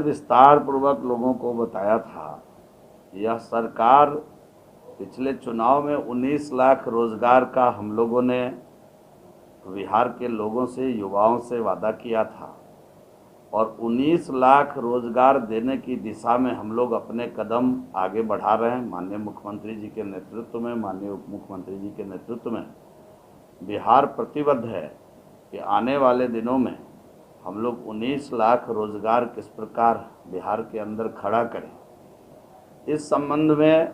विस्तार पूर्वक लोगों को बताया था, यह सरकार पिछले चुनाव में 19 लाख रोजगार का हम लोगों ने बिहार के लोगों से, युवाओं से वादा किया था और 19 लाख रोजगार देने की दिशा में हम लोग अपने कदम आगे बढ़ा रहे हैं। माननीय मुख्यमंत्री जी के नेतृत्व में, माननीय उप मुख्यमंत्री जी के नेतृत्व में बिहार प्रतिबद्ध है कि आने वाले दिनों में हम लोग 19 लाख रोजगार किस प्रकार बिहार के अंदर खड़ा करें। इस संबंध में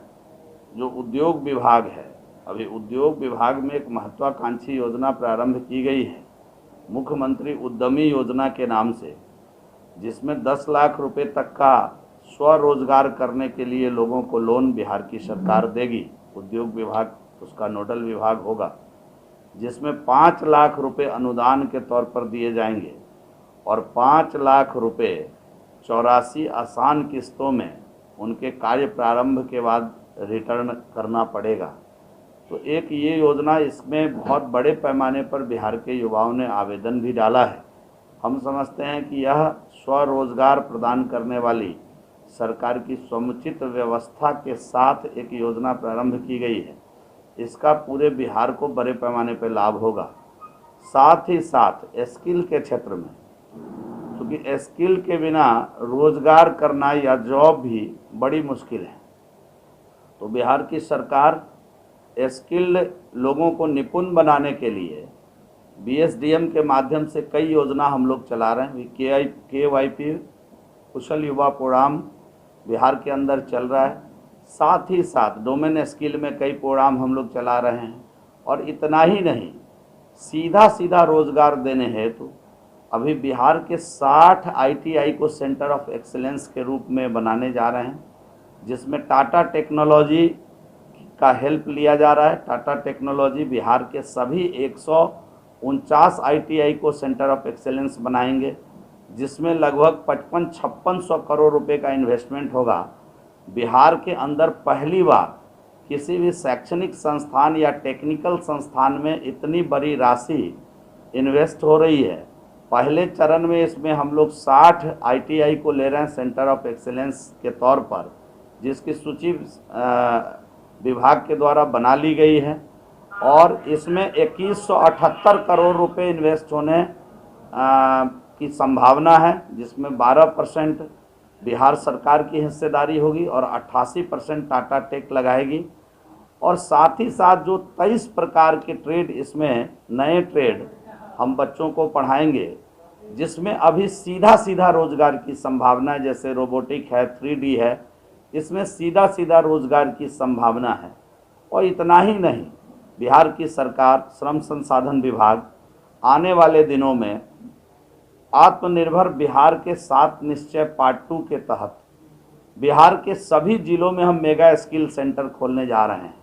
जो उद्योग विभाग है, अभी उद्योग विभाग में एक महत्वाकांक्षी योजना प्रारंभ की गई है, मुख्यमंत्री उद्यमी योजना के नाम से, जिसमें 10 लाख रुपए तक का स्वरोजगार करने के लिए लोगों को लोन बिहार की सरकार देगी। उद्योग विभाग उसका नोडल विभाग होगा, जिसमें 5 लाख रुपए अनुदान के तौर पर दिए जाएंगे और 5 लाख रुपए 84 आसान किस्तों में उनके कार्य प्रारंभ के बाद रिटर्न करना पड़ेगा। तो एक ये योजना, इसमें बहुत बड़े पैमाने पर बिहार के युवाओं ने आवेदन भी डाला है। हम समझते हैं कि यह स्वरोजगार प्रदान करने वाली सरकार की समुचित व्यवस्था के साथ एक योजना प्रारंभ की गई है। इसका पूरे बिहार को बड़े पैमाने पर लाभ होगा। साथ ही साथ स्किल के क्षेत्र में, क्योंकि स्किल के बिना रोजगार करना या जॉब भी बड़ी मुश्किल है, तो बिहार की सरकार स्किल्ड लोगों को निपुण बनाने के लिए बीएसडीएम के माध्यम से कई योजना हम लोग चला रहे हैं। KYP कुशल युवा प्रोग्राम बिहार के अंदर चल रहा है। साथ ही साथ डोमेन स्किल में कई प्रोग्राम हम लोग चला रहे हैं। और इतना ही नहीं, सीधा रोजगार देने हेतु अभी बिहार के 60 ITI को सेंटर ऑफ एक्सीलेंस के रूप में बनाने जा रहे हैं, जिसमें टाटा टेक्नोलॉजी का हेल्प लिया जा रहा है। टाटा टेक्नोलॉजी बिहार के सभी 149 ITI को सेंटर ऑफ एक्सीलेंस बनाएंगे, जिसमें लगभग 55-5600 करोड़ रुपए का इन्वेस्टमेंट होगा। बिहार के अंदर पहली बार किसी भी शैक्षणिक संस्थान या टेक्निकल संस्थान में इतनी बड़ी राशि इन्वेस्ट हो रही है। पहले चरण में इसमें हम लोग 60 ITI को ले रहे हैं सेंटर ऑफ एक्सीलेंस के तौर पर, जिसकी सूची विभाग के द्वारा बना ली गई है और इसमें 2178 करोड़ रुपए इन्वेस्ट होने की संभावना है, जिसमें 12% बिहार सरकार की हिस्सेदारी होगी और 88% टाटा टेक लगाएगी। और साथ ही साथ जो 23 प्रकार के ट्रेड, इसमें नए ट्रेड हम बच्चों को पढ़ाएंगे, जिसमें अभी सीधा रोजगार की संभावना है, जैसे रोबोटिक है, 3D है, इसमें सीधा रोजगार की संभावना है। और इतना ही नहीं, बिहार की सरकार श्रम संसाधन विभाग आने वाले दिनों में आत्मनिर्भर बिहार के 7 निश्चय पार्ट 2 के तहत बिहार के सभी जिलों में हम मेगा स्किल सेंटर खोलने जा रहे हैं।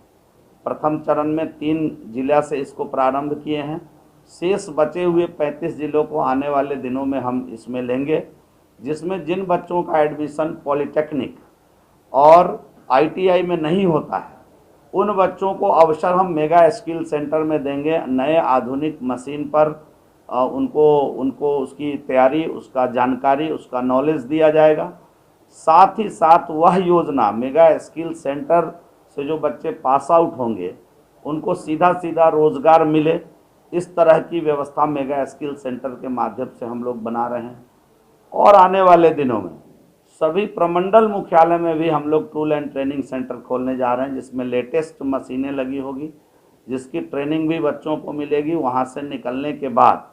प्रथम चरण में 3 जिला से इसको प्रारंभ किए हैं। शेष बचे हुए 35 जिलों को आने वाले दिनों में हम इसमें लेंगे, जिसमें जिन बच्चों का एडमिशन पॉलिटेक्निक और ITI में नहीं होता है, उन बच्चों को अवसर हम मेगा स्किल सेंटर में देंगे। नए आधुनिक मशीन पर उनको उसकी तैयारी, उसका जानकारी, उसका नॉलेज दिया जाएगा। साथ ही साथ वह योजना, मेगा स्किल सेंटर से जो बच्चे पास आउट होंगे उनको सीधा रोजगार मिले, इस तरह की व्यवस्था मेगा स्किल सेंटर के माध्यम से हम लोग बना रहे हैं। और आने वाले दिनों में सभी प्रमंडल मुख्यालय में भी हम लोग टूल एंड ट्रेनिंग सेंटर खोलने जा रहे हैं, जिसमें लेटेस्ट मशीनें लगी होगी, जिसकी ट्रेनिंग भी बच्चों को मिलेगी। वहाँ से निकलने के बाद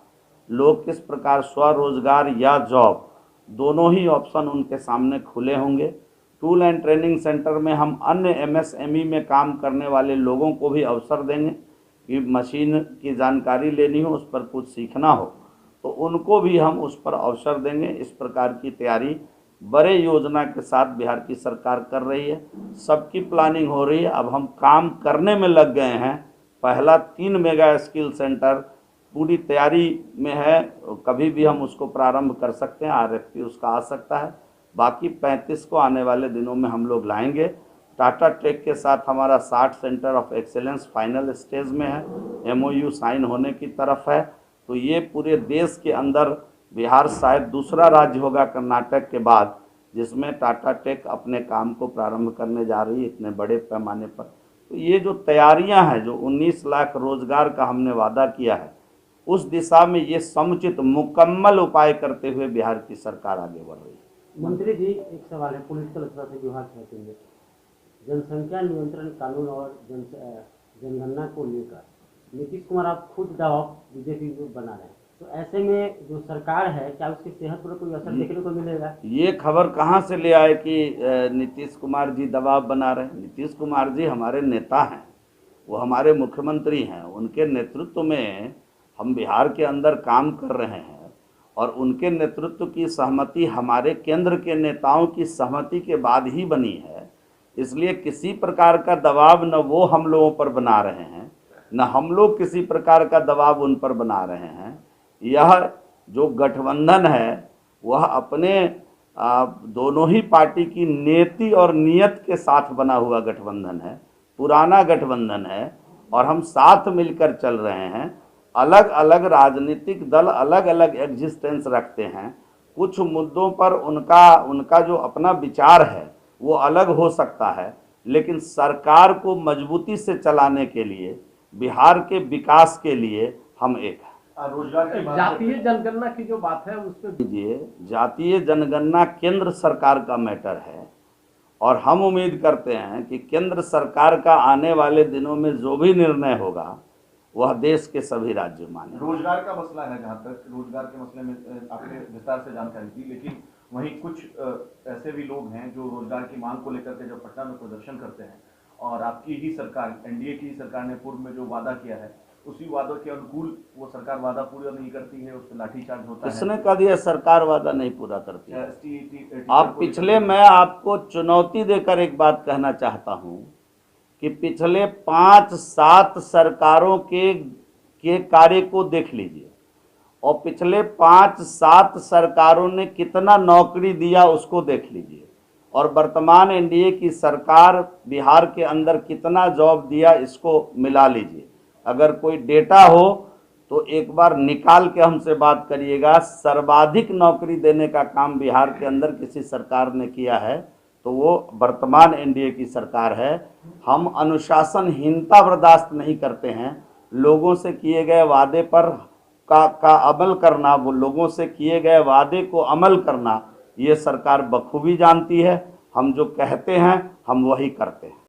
लोग किस प्रकार स्वरोजगार या जॉब, दोनों ही ऑप्शन उनके सामने खुले होंगे। टूल एंड ट्रेनिंग सेंटर में हम अन्य MSME में काम करने वाले लोगों को भी अवसर देंगे कि मशीन की जानकारी लेनी हो, उस पर कुछ सीखना हो, तो उनको भी हम उस पर अवसर देंगे। इस प्रकार की तैयारी बड़े योजना के साथ बिहार की सरकार कर रही है। सबकी प्लानिंग हो रही है, अब हम काम करने में लग गए हैं। पहला 3 मेगा स्किल सेंटर पूरी तैयारी में है, कभी भी हम उसको प्रारंभ कर सकते हैं, RFP उसका आ सकता है। बाकी 35 को आने वाले दिनों में हम लोग लाएंगे। टाटा टेक के साथ हमारा 60 centre of excellence final stage में है, MOU साइन होने की तरफ है। तो ये पूरे देश के अंदर बिहार शायद दूसरा राज्य होगा कर्नाटक के बाद जिसमें टाटा टेक अपने काम को प्रारंभ करने जा रही है इतने बड़े पैमाने पर। तो ये जो तैयारियां हैं, जो 19 लाख रोजगार का हमने वादा किया है, उस दिशा में ये समुचित मुकम्मल उपाय करते हुए बिहार की सरकार आगे बढ़ रही है। मंत्री जी, एक सवाल है पॉलिटिकल अथॉरिटी विभाग के जनसंख्या नियंत्रण कानून और जनगणना को लेकर नीतीश कुमार आप खुद दबाव बीजेपी को बना रहे हैं, तो ऐसे में जो सरकार है क्या उसकी सेहत पर कोई असर देखने को मिलेगा? ये खबर कहाँ से ले आए कि नीतीश कुमार जी दबाव बना रहे हैं? नीतीश कुमार जी हमारे नेता हैं, वो हमारे मुख्यमंत्री हैं, उनके नेतृत्व में हम बिहार के अंदर काम कर रहे हैं और उनके नेतृत्व की सहमति हमारे केंद्र के नेताओं की सहमति के बाद ही बनी है। इसलिए किसी प्रकार का दबाव न वो हम लोगों पर बना रहे हैं, न हम लोग किसी प्रकार का दबाव उन पर बना रहे हैं। यह जो गठबंधन है वह अपने दोनों ही पार्टी की नीति और नियत के साथ बना हुआ गठबंधन है, पुराना गठबंधन है और हम साथ मिलकर चल रहे हैं। अलग अलग राजनीतिक दल अलग अलग एग्जिस्टेंस रखते हैं, कुछ मुद्दों पर उनका जो अपना विचार है वो अलग हो सकता है, लेकिन सरकार को मजबूती से चलाने के लिए, बिहार के विकास के लिए हम एक हैं। रोजगार की जातीय जनगणना की जो बात है उस पर दीजिए, जातीय जनगणना केंद्र सरकार का मैटर है और हम उम्मीद करते हैं कि केंद्र सरकार का आने वाले दिनों में जो भी निर्णय होगा वह देश के सभी राज्य माने। रोजगार का मसला है, जहाँ तक रोजगार के मसले में आपने विस्तार से जानकारी दी, लेकिन वहीं कुछ ऐसे भी लोग हैं जो रोजगार की मांग को लेकर के जब पटना में प्रदर्शन करते हैं और आपकी ही सरकार, एनडीए की सरकार ने पूर्व में जो वादा किया है उसी वादों के अनुकूल वो सरकार वादा पूरा नहीं करती है, उस पर लाठीचार्ज होता है। किसने कह दिया सरकार वादा नहीं पूरा करती है? आप पिछले, मैं आपको चुनौती देकर एक बात कहना चाहता हूं कि पिछले 5-7 सरकारों के कार्य को देख लीजिए और पिछले 5-7 सरकारों ने कितना नौकरी दिया उसको देख लीजिए और वर्तमान एनडीए की सरकार बिहार के अंदर कितना जॉब दिया इसको मिला लीजिए। अगर कोई डेटा हो तो एक बार निकाल के हमसे बात करिएगा। सर्वाधिक नौकरी देने का काम बिहार के अंदर किसी सरकार ने किया है तो वो वर्तमान एनडीए की सरकार है। हम अनुशासनहीनता बर्दाश्त नहीं करते हैं। लोगों से किए गए वादे पर का अमल करना, वो लोगों से किए गए वादे को अमल करना, ये सरकार बखूबी जानती है। हम जो कहते हैं हम वही करते हैं।